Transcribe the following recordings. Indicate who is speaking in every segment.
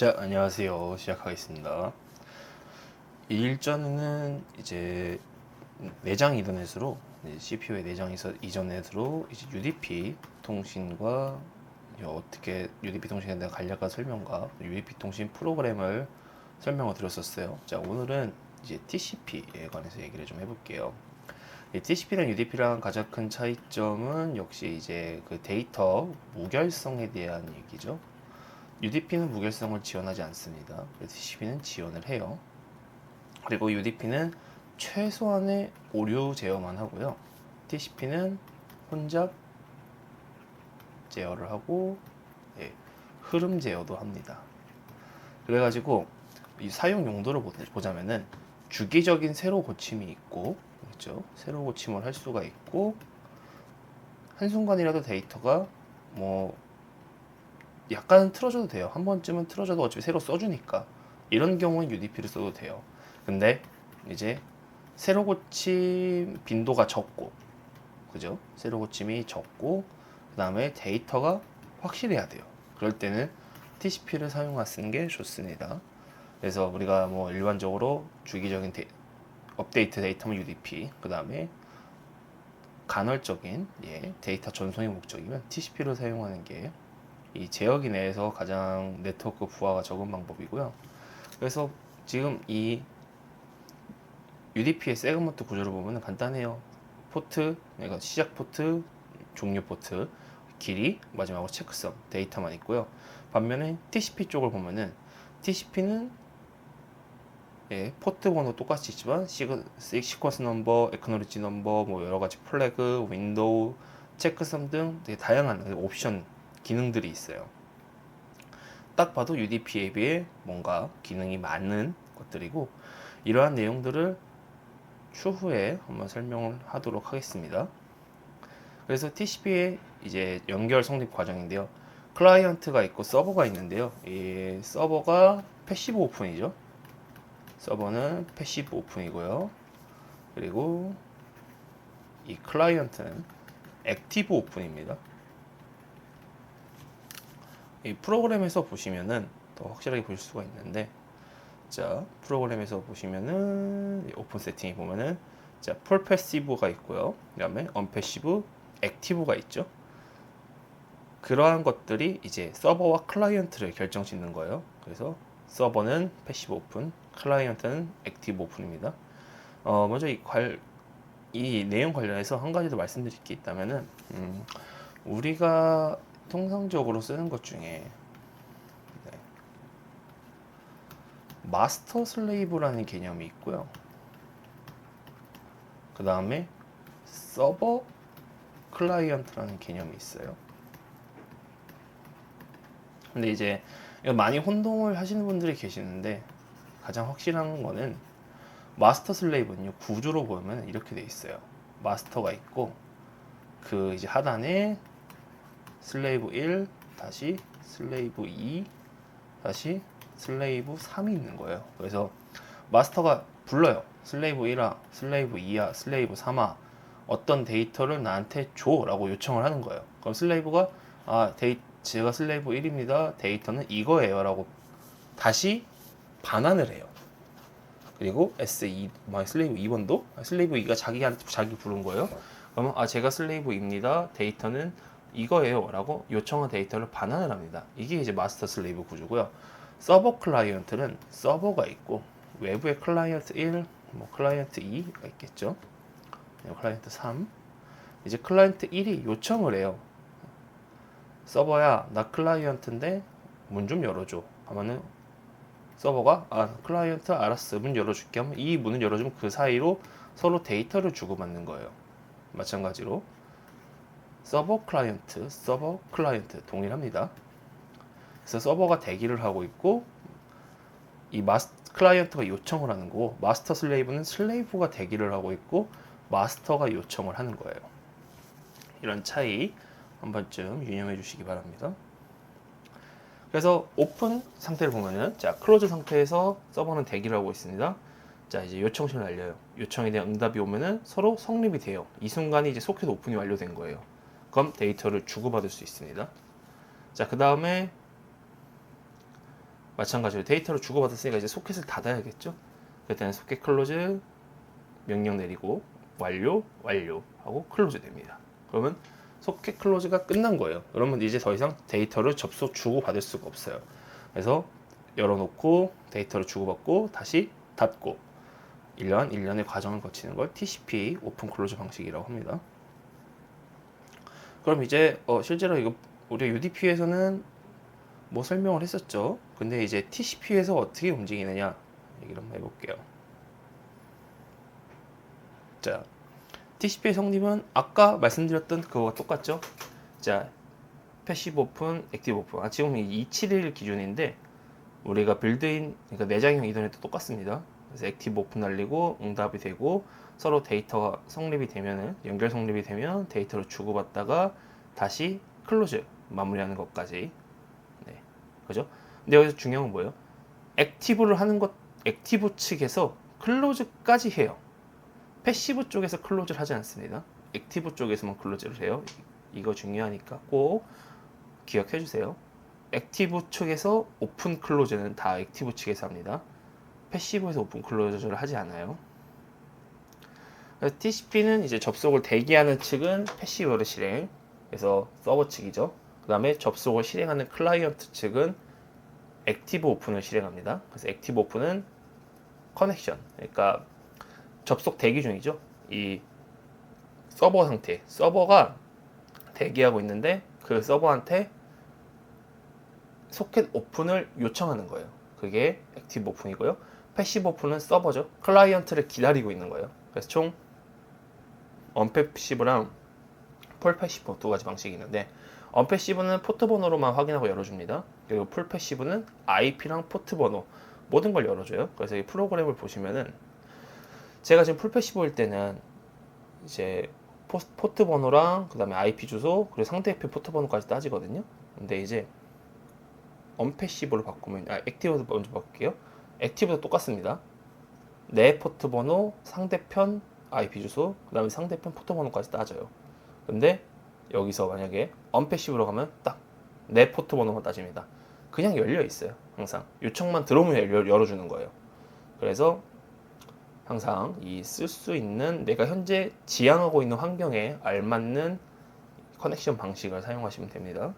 Speaker 1: 자, 안녕하세요. 시작하겠습니다. 이 일전에는 이제 내장 이더넷으로 CPU의 내장 이더넷으로 이제 UDP 통신과 어떻게 UDP 통신에 대한 간략한 설명과 UDP 통신 프로그램을 설명을 드렸었어요. 자, 오늘은 이제 TCP에 관해서 얘기를 좀 해볼게요. TCP랑 UDP랑 가장 큰 차이점은 역시 이제 그 데이터 무결성에 대한 얘기죠. UDP는 무결성을 지원하지 않습니다. TCP는 지원을 해요. 그리고 UDP는 최소한의 오류 제어만 하고요. TCP는 혼잡 제어를 하고 흐름 제어도 합니다. 그래가지고 이 사용 용도를 보자면은 주기적인 세로 고침이 있고, 그렇죠? 세로 고침을 할 수가 있고, 한순간이라도 데이터가 뭐 약간은 틀어줘도 돼요. 한 번쯤은 틀어줘도 어차피 새로 써주니까. 이런 경우는 UDP를 써도 돼요. 근데 이제 새로 고침 빈도가 적고, 그죠? 새로 고침이 적고, 그 다음에 데이터가 확실해야 돼요. 그럴 때는 TCP를 사용하시는 게 좋습니다. 그래서 우리가 뭐 일반적으로 주기적인 업데이트 데이터면 UDP, 그 다음에 간헐적인 데이터 전송의 목적이면 TCP를 사용하는 게 이 제어기 내에서 가장 네트워크 부하가 적은 방법이고요. 그래서 지금 이 UDP의 세그먼트 구조를 보면 간단해요. 포트, 그러니까 시작 포트, 종료 포트, 길이, 마지막으로 체크섬, 데이터만 있고요. 반면에 TCP 쪽을 보면은 TCP는 포트 번호 똑같이 있지만 시퀀스 넘버, 에크노리지 넘버, 뭐 여러 가지 플래그, 윈도우, 체크섬 등 되게 다양한 옵션 기능들이 있어요. 딱 봐도 UDP에 비해 뭔가 기능이 많은 것들이고, 이러한 내용들을 추후에 한번 설명을 하도록 하겠습니다. 그래서 TCP의 이제 연결 성립 과정인데요. 클라이언트가 있고 서버가 있는데요. 이 서버가 패시브 오픈이죠. 서버는 패시브 오픈이고요. 그리고 이 클라이언트는 액티브 오픈입니다. 이 프로그램에서 보시면은 더 확실하게 보실 수가 있는데, 자, 프로그램에서 보시면은 오픈 세팅에 보면은 자, 풀 패시브가 있고요. 그다음에 언패시브, 액티브가 있죠. 그러한 것들이 이제 서버와 클라이언트를 결정짓는 거예요. 그래서 서버는 패시브 오픈, 클라이언트는 액티브 오픈입니다. 먼저 이 내용 관련해서 한 가지 더 말씀드릴 게 있다면은, 우리가 통상적으로 쓰는 것 중에 마스터 슬레이브라는 개념이 있고요. 그 다음에 서버 클라이언트라는 개념이 있어요. 근데 이제 이거 많이 혼동을 하시는 분들이 계시는데, 가장 확실한 거는 마스터 슬레이브는요, 구조로 보면 이렇게 돼 있어요. 마스터가 있고, 그 이제 하단에 슬레이브 1 다시 슬레이브 2 다시 슬레이브 3이 있는 거예요. 그래서 마스터가 불러요. 슬레이브 1아, 슬레이브 2아, 슬레이브 3아, 어떤 데이터를 나한테 줘 라고 요청을 하는 거예요. 그럼 슬레이브가 제가 슬레이브 1입니다. 데이터는 이거예요 라고 다시 반환을 해요. 그리고 슬레이브 2번도 슬레이브 2가 자기 부른 거예요. 그러면 제가 슬레이브입니다. 데이터는 이거예요 라고 요청한 데이터를 반환을 합니다. 이게 이제 마스터 슬레이브 구조고요. 서버 클라이언트는 서버가 있고, 외부에 클라이언트 1, 뭐 클라이언트 2가 있겠죠. 클라이언트 3. 이제 클라이언트 1이 요청을 해요. 서버야, 나 클라이언트인데 문 좀 열어줘 하면은 서버가 클라이언트 알았어, 문 열어줄게 하면 이 문을 열어주면 그 사이로 서로 데이터를 주고받는 거예요. 마찬가지로 서버 클라이언트 동일합니다. 그래서 서버가 대기를 하고 있고, 이 클라이언트가 요청을 하는 거고, 마스터 슬레이브는 슬레이브가 대기를 하고 있고 마스터가 요청을 하는 거예요. 이런 차이 한 번쯤 유념해 주시기 바랍니다. 그래서 오픈 상태를 보면은, 자, 클로즈 상태에서 서버는 대기를 하고 있습니다. 자, 이제 요청신을 알려요. 요청에 대한 응답이 오면은 서로 성립이 돼요. 이 순간이 이제 소켓 오픈이 완료된 거예요. 그럼 데이터를 주고받을 수 있습니다. 자, 그 다음에 마찬가지로 데이터를 주고받았으니까 이제 소켓을 닫아야겠죠. 그때는 소켓 클로즈 명령 내리고 완료 하고 클로즈 됩니다. 그러면 소켓 클로즈가 끝난 거예요. 그러면 이제 더 이상 데이터를 주고받을 수가 없어요. 그래서 열어놓고 데이터를 주고받고 다시 닫고 이러한 일련의 과정을 거치는 걸 TCP 오픈 클로즈 방식이라고 합니다. 그럼 이제 실제로 이거 우리 UDP에서는 뭐 설명을 했었죠. 근데 이제 TCP에서 어떻게 움직이느냐 얘기를 한번 해볼게요. 자, TCP의 성립은 아까 말씀드렸던 그거와 똑같죠. 자, 패시브 오픈, 액티브 오픈. 지금 271 기준인데 우리가 빌드인, 그러니까 내장형 이더넷도 똑같습니다. 그래서 액티브 오픈 날리고 응답이 되고 서로 데이터가 성립이 되면은 연결 성립이 되면 데이터를 주고받다가 다시 클로즈 마무리하는 것까지. 네, 그죠? 근데 여기서 중요한 건 뭐예요? 액티브를 하는 것, 액티브 측에서 클로즈까지 해요. 패시브 쪽에서 클로즈를 하지 않습니다. 액티브 쪽에서만 클로즈를 해요. 이거 중요하니까 꼭 기억해 주세요. 액티브 측에서 오픈 클로즈는 다 액티브 측에서 합니다. 패시브에서 오픈 클로즈를 하지 않아요. TCP는 이제 접속을 대기하는 측은 패시브를 실행, 그래서 서버 측이죠. 그 다음에 접속을 실행하는 클라이언트 측은 액티브 오픈을 실행합니다. 그래서 액티브 오픈은 커넥션, 그러니까 접속 대기 중이죠. 이 서버 상태, 서버가 대기하고 있는데 그 서버한테 소켓 오픈을 요청하는 거예요. 그게 액티브 오픈이고요. 패시브 오픈은 서버죠. 클라이언트를 기다리고 있는 거예요. 그래서 총 언패시브랑 풀패시브 두 가지 방식이 있는데 언패시브는 포트 번호로만 확인하고 열어줍니다. 그리고 풀패시브는 IP랑 포트 번호 모든 걸 열어줘요. 그래서 이 프로그램을 보시면은 제가 지금 풀패시브일 때는 이제 포트 번호랑 그 다음에 IP 주소 그리고 상대편 포트 번호까지 따지거든요. 근데 이제 언패시브로 바꾸면 액티브도 먼저 바꿀게요. 액티브도 똑같습니다. 내 포트 번호, 상대편 IP 주소, 그 다음에 상대편 포트 번호까지 따져요. 근데 여기서 만약에 언패시브로 가면 딱 내 포트 번호만 따집니다. 그냥 열려 있어요. 항상 요청만 들어오면 열어주는 거예요. 그래서 항상 이 쓸 수 있는 내가 현재 지향하고 있는 환경에 알맞는 커넥션 방식을 사용하시면 됩니다.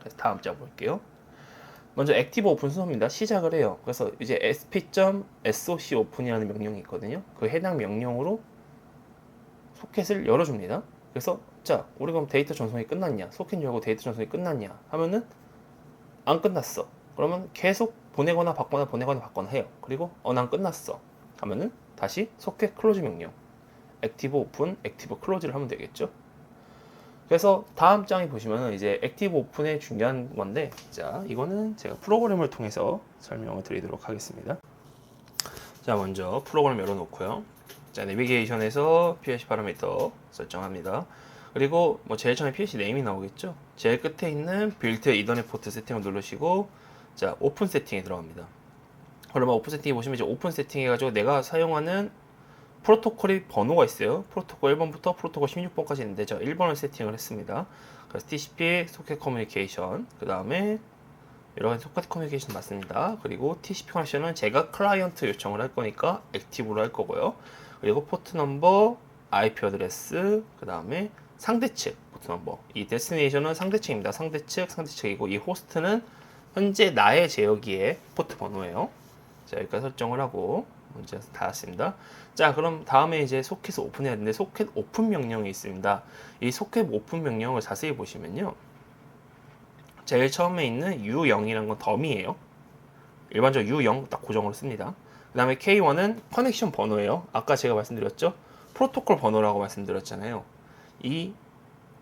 Speaker 1: 그래서 다음 자 볼게요. 먼저 액티브 오픈 순서입니다. 시작을 해요. 그래서 이제 sp.soc 오픈이라는 명령이 있거든요. 그 해당 명령으로 소켓을 열어줍니다. 그래서 자, 우리 그럼 데이터 전송이 끝났냐? 소켓 열고 데이터 전송이 끝났냐? 하면은 안 끝났어. 그러면 계속 보내거나 받거나 해요. 그리고 난 끝났어. 하면은 다시 소켓 클로즈 명령, 액티브 오픈, 액티브 클로즈를 하면 되겠죠. 그래서 다음 장에 보시면은 이제 액티브 오픈의 중요한 건데, 자, 이거는 제가 프로그램을 통해서 설명을 드리도록 하겠습니다. 자, 먼저 프로그램 열어놓고요. 자, 내비게이션에서 PLC 파라미터 설정합니다. 그리고 뭐 제일 처음에 PLC 네임이 나오겠죠. 제일 끝에 있는 빌트 이더넷 포트 세팅을 누르시고, 자, 오픈 세팅에 들어갑니다. 그러면 오픈 세팅에 보시면 이제 오픈 세팅 해가지고 내가 사용하는 프로토콜이 번호가 있어요. 프로토콜 1번부터 프로토콜 16번까지 있는데 저 1번을 세팅을 했습니다. 그래서 TCP 소켓 커뮤니케이션, 그 다음에 여러 가지 소켓 커뮤니케이션 맞습니다. 그리고 TCP 커넥션은 제가 클라이언트 요청을 할 거니까 액티브로 할 거고요. 그리고 포트 넘버, IP 어드레스, 그 다음에 상대 측 포트 넘버. 이 데스티네이션은 상대 측입니다. 상대 측이고 이 호스트는 현재 나의 제어기의 포트 번호예요. 자, 여기까지 설정을 하고 문제 닫았습니다. 자, 그럼 다음에 이제 소켓을 오픈해야 되는데 소켓 오픈 명령이 있습니다. 이 소켓 오픈 명령을 자세히 보시면요. 제일 처음에 있는 U0이라는 건 덤이에요. 일반적으로 U0 딱 고정으로 씁니다. 그 다음에 K1은 커넥션 번호예요. 아까 제가 말씀드렸죠? 프로토콜 번호라고 말씀드렸잖아요. 이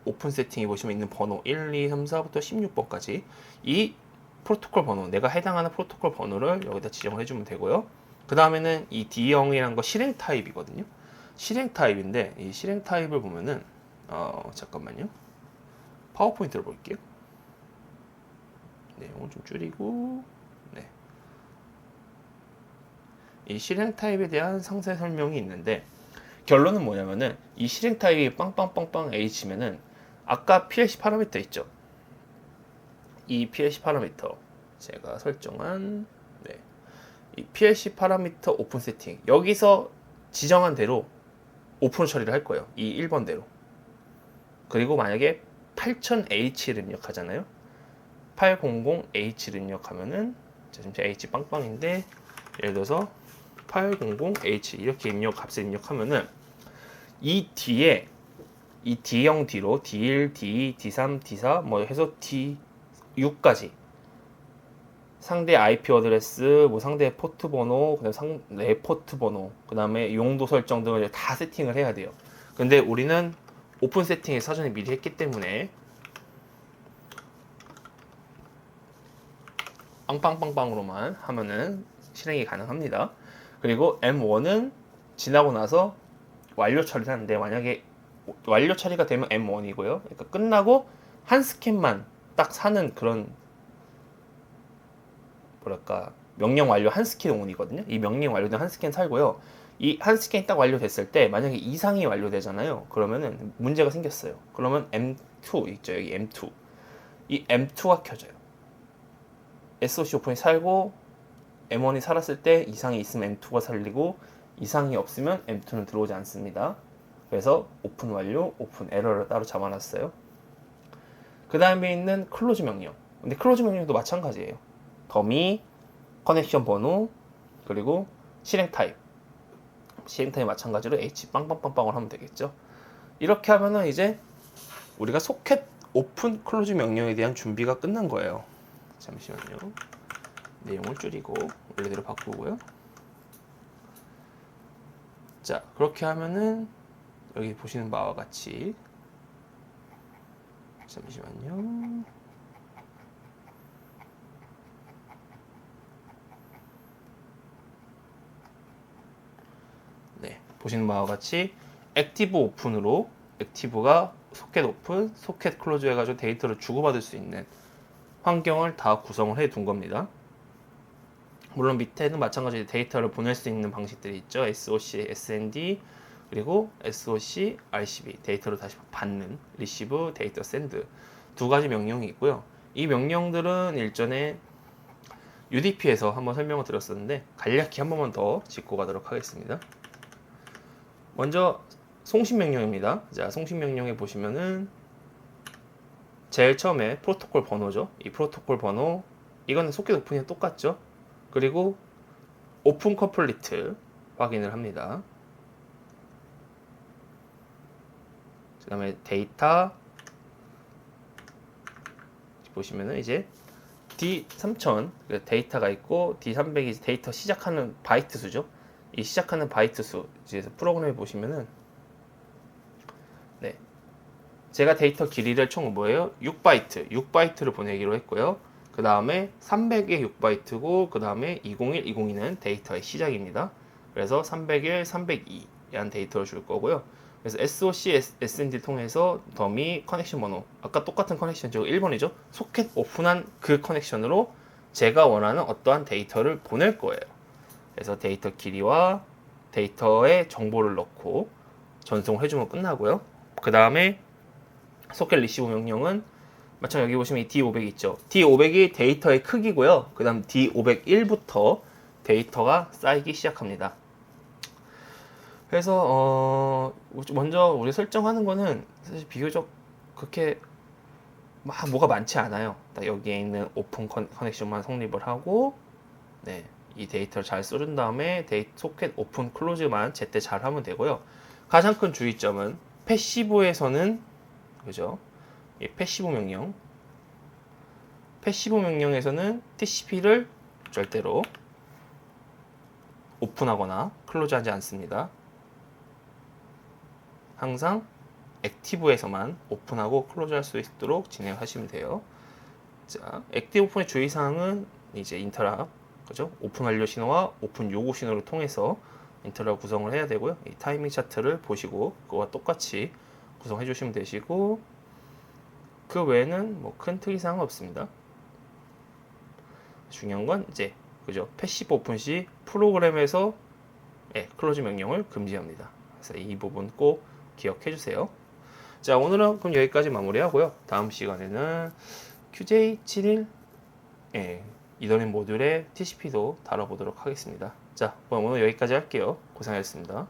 Speaker 1: 오픈 세팅에 보시면 있는 번호 1, 2, 3, 4부터 16번까지 이 프로토콜 번호, 내가 해당하는 프로토콜 번호를 여기다 지정을 해주면 되고요. 그 다음에는 이 D0이라는 거 실행 타입이거든요. 실행 타입인데 이 실행 타입을 보면은 잠깐만요. 파워포인트를 볼게요. 내용을 좀 줄이고, 네. 이 실행 타입에 대한 상세 설명이 있는데 결론은 뭐냐면은 이 실행 타입이 빵빵빵빵 H면은 아까 PLC 파라미터 있죠. 이 PLC 파라미터, 제가 설정한 이 PLC 파라미터 오픈 세팅, 여기서 지정한 대로 오픈 처리를 할 거예요. 이 1번대로. 그리고 만약에 8000H를 입력하잖아요. 800H를 입력하면은, 지금 제 H 빵빵인데, 예를 들어서 800H 이렇게 값을 입력하면은 이 뒤에 이 D형 뒤로 D1, D2, D3, D4 뭐 해서 D6까지 상대 IP 어드레스, 뭐 상대 포트 번호, 그다음 내 포트 번호, 그다음에 용도 설정 등을 다 세팅을 해야 돼요. 근데 우리는 오픈 세팅을 사전에 미리 했기 때문에 빵빵빵빵으로만 하면은 실행이 가능합니다. 그리고 M1은 지나고 나서 완료 처리를 하는데, 만약에 완료 처리가 되면 M1이고요. 그러니까 끝나고 한 스캔만 딱 사는 그런, 뭐랄까, 명령 완료 한 스캔 온이거든요. 이 명령 완료된 한 스캔 살고요. 이 한 스캔이 딱 완료됐을 때 만약에 이상이 완료되잖아요. 그러면은 문제가 생겼어요. 그러면 M2 있죠. 여기 M2. 이 M2가 켜져요. SOC 오픈이 살고 M1이 살았을 때 이상이 있으면 M2가 살리고, 이상이 없으면 M2는 들어오지 않습니다. 그래서 오픈 완료, 오픈 에러를 따로 잡아놨어요. 그 다음에 있는 클로즈 명령. 근데 클로즈 명령도 마찬가지예요. 더미, 커넥션 번호, 그리고 실행 타입. 실행 타입 마찬가지로 H 빵빵빵빵을 하면 되겠죠. 이렇게 하면은 이제 우리가 소켓 오픈 클로즈 명령에 대한 준비가 끝난 거예요. 잠시만요. 내용을 줄이고 원래대로 바꾸고요. 자, 그렇게 하면은 여기 보시는 바와 같이, 잠시만요. 네, 보시는 바와 같이 액티브 오픈으로, 액티브가 소켓 오픈, 소켓 클로즈 해가지고 데이터를 주고받을 수 있는 환경을 다 구성을 해 둔 겁니다. 물론 밑에는 마찬가지로 데이터를 보낼 수 있는 방식들이 있죠. SOC, SND, 그리고 SOC, RCB, 데이터를 다시 받는, 리시브, 데이터 샌드, 두 가지 명령이 있고요. 이 명령들은 일전에 UDP에서 한번 설명을 드렸었는데 간략히 한 번만 더 짚고 가도록 하겠습니다. 먼저 송신 명령입니다. 자, 송신 명령에 보시면은 제일 처음에 프로토콜 번호죠. 이 프로토콜 번호, 이거는 소켓 오픈이랑 똑같죠. 그리고 오픈 컴플리트 확인을 합니다. 그 다음에 데이터 보시면은 이제 D3000 데이터가 있고, D300이 데이터 시작하는 바이트 수죠. 이 시작하는 바이트 수, 이제 프로그램에 보시면은, 네, 제가 데이터 길이를 총 뭐예요? 6바이트를 보내기로 했고요. 그 다음에 300의 6바이트고, 그 다음에 201, 202는 데이터의 시작입니다. 그래서 301, 302라는 데이터를 줄 거고요. 그래서 SOC, SND 통해서 더미, 커넥션 번호, 아까 똑같은 커넥션, 저 1번이죠. 소켓 오픈한 그 커넥션으로 제가 원하는 어떠한 데이터를 보낼 거예요. 그래서 데이터 길이와 데이터의 정보를 넣고 전송을 해주면 끝나고요. 그 다음에 소켓 리시브 명령은 마찬가지로 여기 보시면 이 D500 있죠. D500이 데이터의 크기고요. 그 다음 D501부터 데이터가 쌓이기 시작합니다. 그래서 먼저 우리 설정하는 거는 사실 비교적 그렇게 막 뭐가 많지 않아요. 딱 여기에 있는 오픈 커넥션만 성립을 하고, 네, 이 데이터를 잘 써준 다음에 소켓 오픈 클로즈만 제때 잘 하면 되고요. 가장 큰 주의점은 패시브에서는, 그죠? 이 패시브 명령에서는 TCP를 절대로 오픈하거나 클로즈하지 않습니다. 항상 액티브에서만 오픈하고 클로즈할 수 있도록 진행하시면 돼요. 자, 액티브 오픈의 주의사항은 이제 인터랍, 그죠? 오픈 완료 신호와 오픈 요구 신호를 통해서 인터랍 구성을 해야 되고요. 이 타이밍 차트를 보시고 그거와 똑같이 구성해 주시면 되시고, 그 외에는 뭐 큰 특이사항은 없습니다. 중요한 건 이제, 그죠? 패시브 오픈 시 프로그램에서 클로즈 명령을 금지합니다. 그래서 이 부분 꼭 기억해 주세요. 자, 오늘은 그럼 여기까지 마무리하고요. 다음 시간에는 QJ71 이더넷 모듈의 TCP도 다뤄보도록 하겠습니다. 자, 그럼 오늘 여기까지 할게요. 고생하셨습니다.